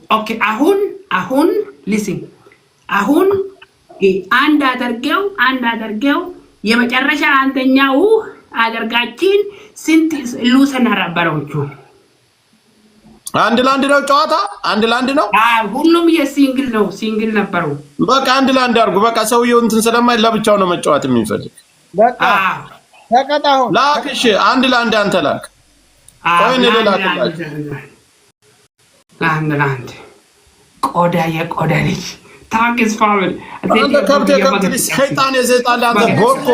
ኦኬ አሁን ሊስን አሁን አንድ አደርገው የመጨረሻ አንደኛው አደርጋችን ስንት ሉሰና ነበረውቹ አንድ ላንድ ነው ጨዋታ አንድ ላንድ ነው ሁሉም የሲንግል ነው ሲንግል ነበረው በቃ አንድ ላንድ አድርጉ በቃ ሰውየው እንትን ስለማይ ለብቻው ነው መጫወት የሚፈልግ በቃ ተቀጣው ላክሽ አንድ ላንድ አንተ ላክ ቆይኔ ላክላችሁ ላንድ ቆዳ የቆዳ ልጅ ታንክስ ፋሚሊ አንተ ከብት ሰይጣን የዘይጣን አንተ ቦርኮ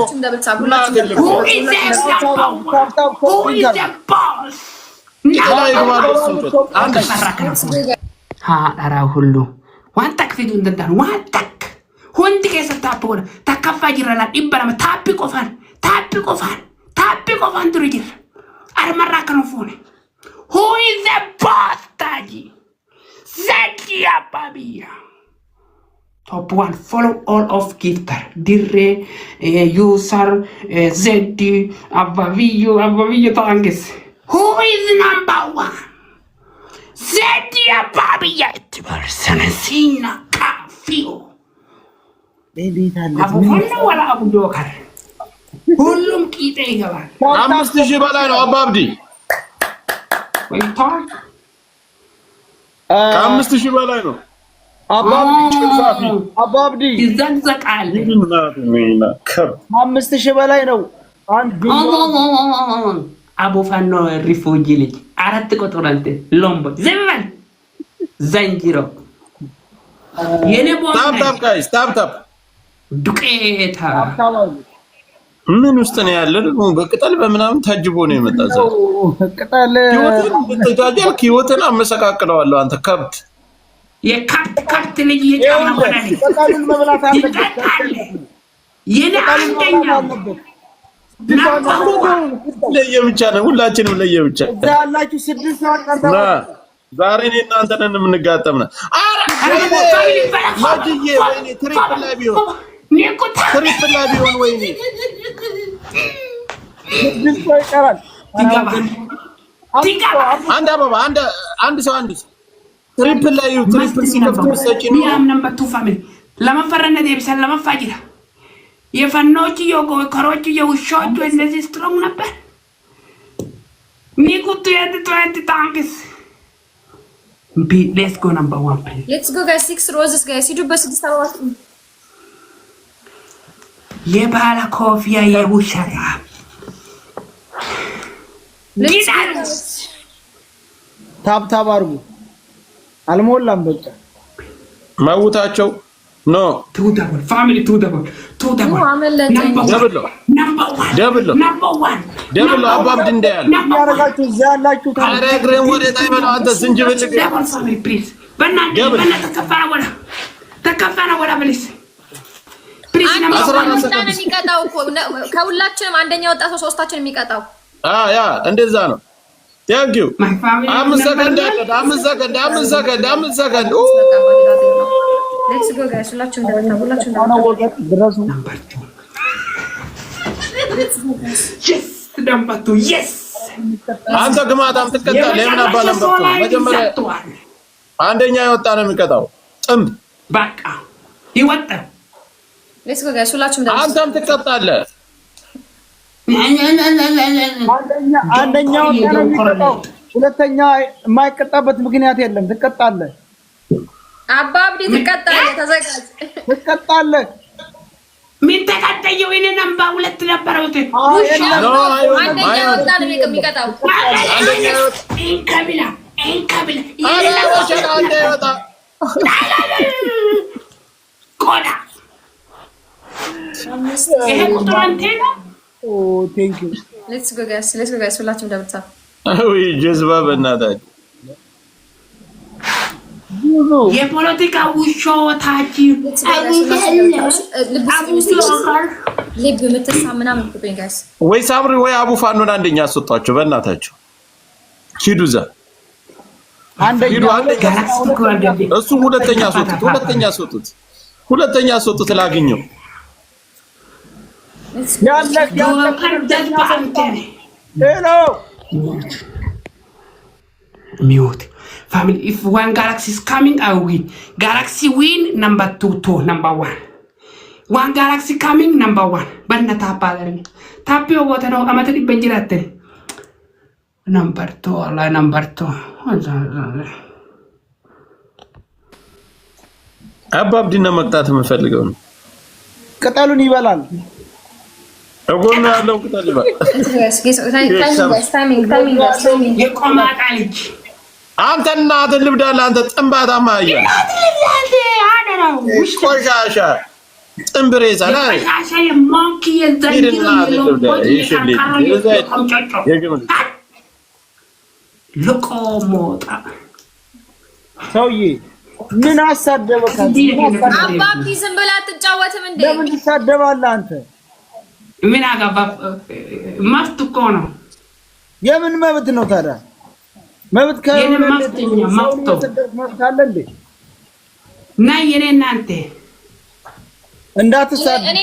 ዳራ ሁሉ ዋንታክ ፊቱ እንደዳን ዋንታክ ሁንዲ ከሰ ታፕ ጎዳ ተከፋ ጅራላ ኢበራም ታፕ ቆፋን ድርጅር አርመራ ከነፎነ who is the boss taji zaki ababiya top 1 follow all of gifter dire user zedi ababiyo tangis who is number 1 zedi ababiya itbarsanasina kafio abu hono wala abu dokar ሁሉም ቂጤ ይገባል 5000 በላይ ነው አባብዲ ወይታ 5000 በላይ ነው አባብዲ ይዘንዘቃል 5000 በላይ ነው አንድ አቡ ፋኖ ሪፉጂ ልጅ አራት ቁጥር አንተ ሎምቦ ዘመን ዘንጂሮ የኔ ቦስ ታፕ ጋይስ ታፕ ዱቄታ ምን ውስጥ ነው ያለ ደግሞ በቅጠል በመናም ታጅቦ ነው የመጣዘው ቅጠል ተታጀልክ ህይወትን አመሰቃቅለዋለሁ አንተ ከብት የከብት ልጅ የጫማ ወራኔ ቅጠልን መብላት አለበት ለየብቻ ነው ሁላችንም ለየብቻ ያላችሁ 6 ሰዓት ቀንታ ዛሬ እኔ እናንተ ነን የምንጋጠምና ማጂዬ ወይኔ ትሪፕል ላይ ቢሆን ወይኔ አንድ አበባ አንድ ሰው ትሪፕል ላይ ሲከፍቱ ሰጪ ነው ያም ነምበር 2 ፋሚሊ ለማፈረነት የብሰል ለማፋጅራ የፈኖች የጎከሮች የውሾች እነዚህ ስትሮንግ ነበር ሚቁቱ የት ታንክስ let's go number 1 please let's go guys 6 roses guys ሂዱ በ6 አበባ የባላ ኮፊያ የቡሻራ ታፕ አርጉ አልሞላም በቃ ማውታቸው ኖ ቱዳቦል ፋሚሊ ቱዳቦል ደብል አባብድ እንዳያል ያረጋችሁ ያላችሁ ታረግረን ወደ ታይመለው አንተ ዝንጅብል ደብል ፋሚሊ ፕሊዝ በእናንተ ተከፈረ ወደ ፕሊዝ ከሁላችንም አንደኛ ወጣ ሰው ሶስታችን የሚቀጣው ያ እንደዛ ነው ታንክ ዩ 5 ሰከንድ ሌትስ ጎ ጋይስ ሁላችንም ሁላችንም ድረሱ ደምባቱ yes አንተ ግማታም ትቀጣለህ ለምን አባለም በቃ መጀመሪያ አንደኛ የወጣ ነው የሚቀጣው ጥምብ በቃ ይወጣ ሌትስ ጎ ጋይስ ሁላችንም አንተም ትቀጣለህ አንደኛው የሚቀጣው ሁለተኛ የማይቀጣበት ምክንያት የለም ትቀጣለህ አባብዲ ትቀጣለህ ትቀጣለህ ምን ተቀጣየው እኔ ነምበር 2 ነበረው አንደኛ ወጣ ነው የሚቀጣው እንከብላ አንተ ወጣ ቆዳ ይሄ ቁጥር አንተ ነው ቴንክ ዩ ሌትስ ጎ ጋይስ ሁላችንም ደብታ ወይ ጀዝባ በእናታችሁ የፖለቲካ ውሾታች ልብ ምትሳ ምናምን ቁጥኝ ጋይስ ወይ ሳብሪ ወይ አቡ ፋኖን አንደኛ አስወጣቸው በእናታችሁ ሂዱዛ አንደኛ እሱ ሁለተኛ አስወጡት ላግኘው ሚውት Family, if one galaxy is coming, I will win. Galaxy win, number 2 to number 1. One galaxy coming, number 1. Banna tapa dari. Tapi obo tano amata di penjirate. Number 2, Allah number 2. አባብዲና መቅጣት የምፈልገው ነው። ቅጠሉን ይበላል። እጎን ያለው ቅጠል ይበላል። የቆማጣ ልጅ አንተ እናትህ ልብዳለህ። አንተ ጥንባታ ማያ ቆሻሻ ጥንብሬ ዛላ ልቆሞጣ ሰውዬ ምን አሳደበካ? አባቢ ዝም ብላ አትጫወትም እንዴ? ለምን ትሳደባለህ አንተ? ምን አገባ? መብት እኮ ነው። የምን መብት ነው ታዲያ? መብት የኔ መብት አለ እንዴ? ናይ የኔ እናንተ እንዳትሳደብ። እኔ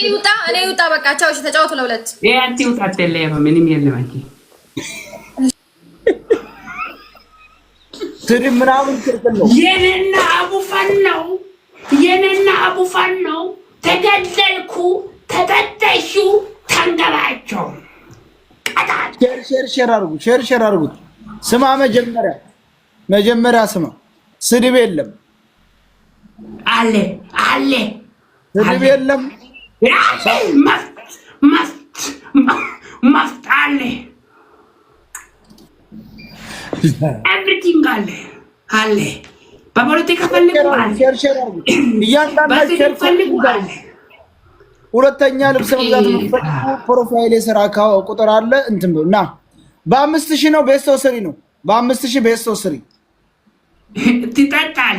ይውጣ በቃ ቻው። እሺ ተጫወቱ ለሁለት። አንቺ ይውጣ ተለየ ምንም የለም አንቺ ትሪ ምናምን ክልክል ነው። የኔና አቡፋን ነው ተገደልኩ ተበተሹ ተንገላቸው ቀጣት ሼር አድርጉት። ስማ መጀመሪያ ስማ። ስድብ የለም አለ ስድብ የለም። መፍት አለ ኤቭሪቲንግ አለ በፖለቲካ ፈልጉ አለ ሼር አድርጉት። እያንዳንዳችሁ ፈልጉ አለ። ሁለተኛ ልብስ መግዛት የምትፈልጉ ፕሮፋይል የሥራ ቁጥር አለ እንትን እና በ5000 ነው ቤስት ስሪ ነው። በ5000 ቤስት ስሪ ትጠጣል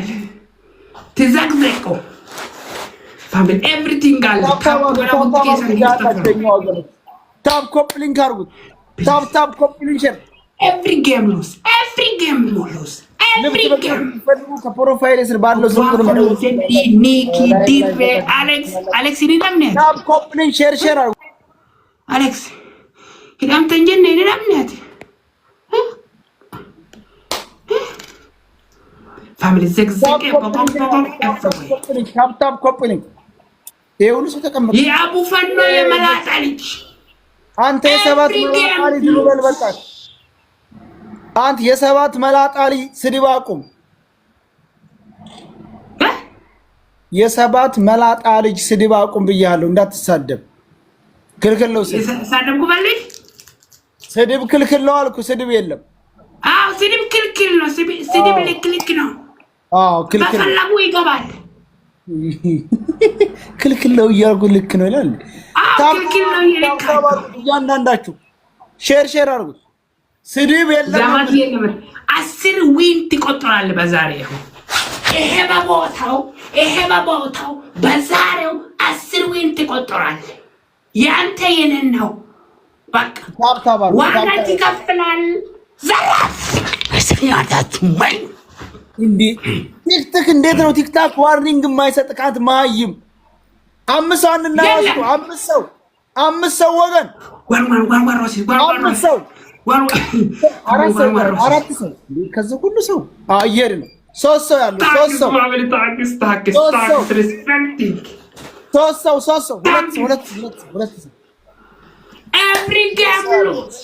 ትዘቅዘቁ ፋሚሊ ኤቭሪቲንግ አለ። ታፕ ኮፕሊንግ አድርጉት። ታፕ ኮፕሊንግ ሼር every game lose every game ከፕሮፋይል ስር ባለው ዝርዝር ነው። ኒኪ ዲቬ አሌክስ ይደምነት ታፕ ኮፕሊንግ ሼር አድርጉ። አሌክስ ይዳም ተንጀነ ይደምነት ፋሚሊ ዘግዘቀ ታፕ ኮፕሊንግ ይሁን ሰው ተቀመጠ። የአቡ ፈኖ የመላጣ ልጅ አንተ የሰባት መላጣ ልጅ ነው በልበቃ። አንተ የሰባት መላጣ ልጅ ስድብ አቁም። የሰባት መላጣ ልጅ ስድብ አቁም ብያለሁ። እንዳትሳደብ ክልክል ነው። ሳደብኩ ባለኝ ስድብ ክልክል ነው አልኩ። ስድብ የለም። አዎ ስድብ ክልክል ነው። ስድብ ልክ ነው። አዎ ክልክል በፈለጉ ይገባል። ክልክል ነው እያልኩ ልክ ነው ይላል። ክልክል ነው ይልካል። እያንዳንዳችሁ ሼር አድርጉት። ስድብ የለም። ዘማት የለም። 10 ዊን ትቆጥራለህ በዛሬው። ይሄ በቦታው በዛሬው 10 ዊን ትቆጥራለህ። ያንተ የነን ነው። በቃ ዋጋ ትከፍላል። ዘራፍ እስኪያዳት ማይ እንዴ ቲክቶክ እንዴት ነው? ቲክቶክ ዋርኒንግ የማይሰጥካት ማይም አምስት ሰው እናያስኩ አምስት ሰው ወገን አራት ሰው ከዚህ ሁሉ ሰው አየር ነው። ሶስት ሰው ያለው ሶስት ሰው ሁለት ሰው every game lose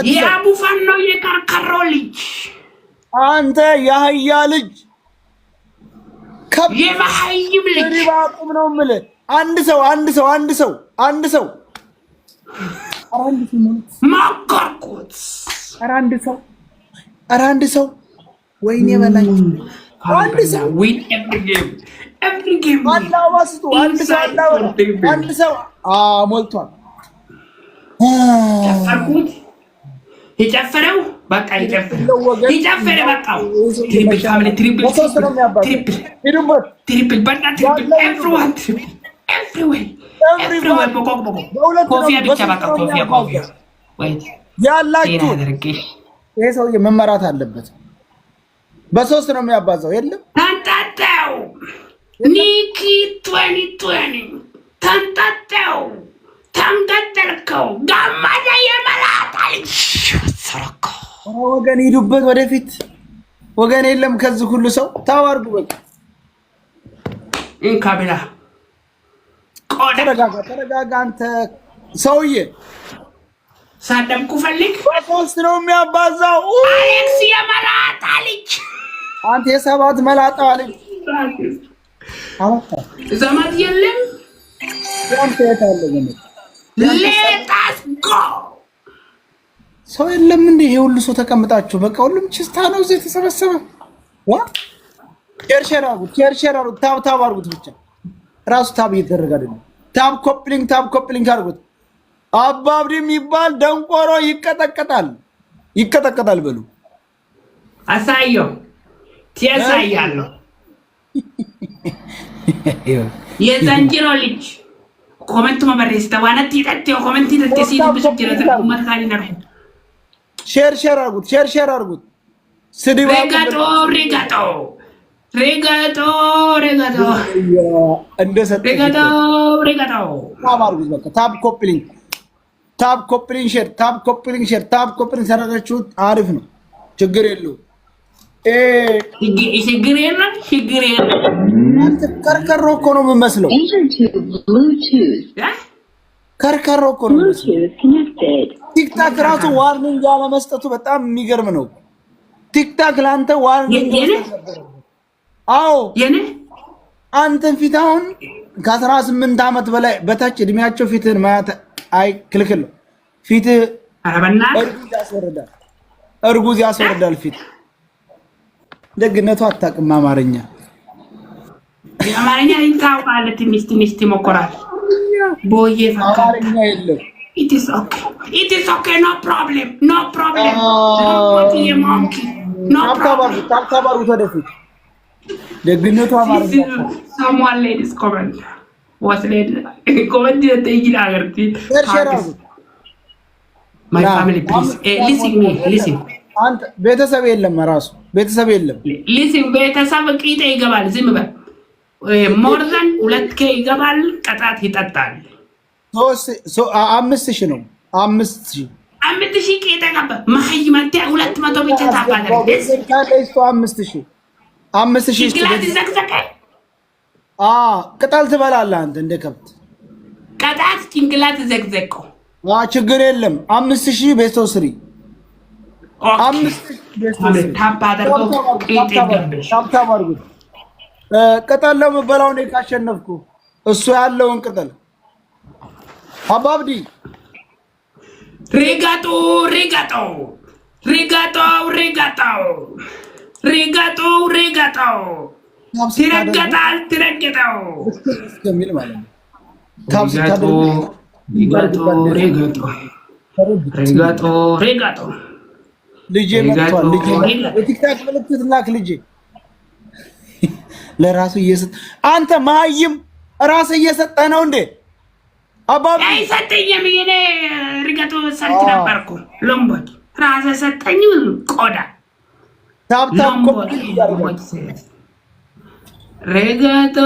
የአቡ ፋኖ የከርከሮ ልጅ አንተ የአህያ ልጅ የመሀይም ልጅ ሪባቁም ነው የምልህ። አንድ ሰው ማቆርቆት አንድ ሰው ወይኔ በላኝ። አንድ ሰው ዊን every game አላዋስቱ አንድ ሰው ሞልቷል። ጨፈርኩት የጨፈረው በቃ የጨፈረ በቃው ትሪፕል በቃ ትሪፕል ኤቭሪዌር ኮፊያ ብቻ በቃ ኮፊያ ወይ ያላችሁ ይሄ ሰውዬ መመራት አለበት። በሶስት ነው የሚያባዛው። የለም ተንጣጣው ኒኪ 2020 ተንጣጣው ተንገደልከው ጋማዳ የመላጣ ልጅ ሰረከው ወገን ሂዱበት ወደፊት። ወገን የለም ከዚህ ሁሉ ሰው ታዋርዱ። በቃ እንካ ብላ ተረጋጋ አንተ ሰውዬ። ሳደምኩ ፈልግ በሶስት ነው የሚያባዛው። አሌክስ የመላጣ ልጅ አንተ የሰባት መላጣ ልጅ ዘመድ የለም። አንተ የታለ ዘመድ? ሌታስ ጎ ሰው የለም እንዴ? ይሄ ሁሉ ሰው ተቀምጣችሁ በቃ ሁሉም ችስታ ነው እዚህ የተሰበሰበ። ሼር አድርጉት፣ ታብ አድርጉት። ብቻ ራሱ ታብ እየተደረገ አይደለም። ታብ ኮፕሊንግ አድርጉት። አባብዲ የሚባል ደንቆሮ ይቀጠቀጣል በሉ። አሳየው ትያሳያለሁ። የዘንጅሮ ልጅ ኮሜንት መበሬስ ተዋነት ይጠጥው ኮሜንት ይጠጥሲ ብስጭረ ተቁመት ካሊ ነርሁ ሼር አድርጉት። ስድባ ሬጋቶ እንደሰጠ ሬጋቶ ታብ አድርጉት። በቃ ታብ ኮፕሊንግ ሼር ሰራችሁት አሪፍ ነው። ችግር የለውም። ችግር የለም። አንተ ከርከሮ እኮ ነው የምመስለው። ከርከሮ እኮ ነው የምመስለው። ቲክታክ ራሱ ዋርኒንግ ያለ መስጠቱ በጣም የሚገርም ነው። ቲክታክ ለአንተ ዋርኒንግ አዎ፣ አንተን ፊት አሁን ከ18 ዓመት በላይ በታች እድሜያቸው ፊትህን ማየት ክልክል ነው። ፊትህ እርጉዝ ያስወርዳል። ፊት ደግነቱ አታውቅም አማርኛ። አማርኛ ታውቃለህ? ትንሽ ትሞክራለህ። ቦዬ አማርኛ የለም። It is okay, no problem. ታብታባሩ ወደፊት ደግነቱ አማርኛ someone ladies comment was lady comment ይጅ አገርቲ my family please listen አንተ ቤተሰብ የለም ራሱ ቤተሰብ የለም። listen ቤተሰብ ቂጤ ይገባል። ዝም በል more than 2K ይገባል። ቀጣት ይጠጣል። 5,000 ነው 5,000 ቂጤ ገባ። ማህይማንተ 200 ብቻ ታባለህ። 5,000 ቅጠል ትበላለህ አንተ እንደ ከብት። ቀጣት ጭንቅላት ዘግዘቀው። ችግር የለም። 5,000 ቤተሰብ ስሪ። 5,000 ቅጠል ለምበላው ነው ካሸነፍኩ። እሱ ያለውን ቅጠል አባብዲ ሪጋጦ ትረገጠው እስከሚል ማለት ነው። ሪጋጦ ልጄ መጥቷል። ልጄ የቲክታክ ምልክት ላክ። ልጄ ለራሱ እየሰጠ አንተ መሀይም ራስህ እየሰጠህ ነው እንዴ? አባቢ አይሰጠኝም። እኔ ሪጋጦ ሰልት ነበርኩ። ሎምቦድ ራስህ ሰጠኝ። ቆዳ ታብታብ ሬጋጦ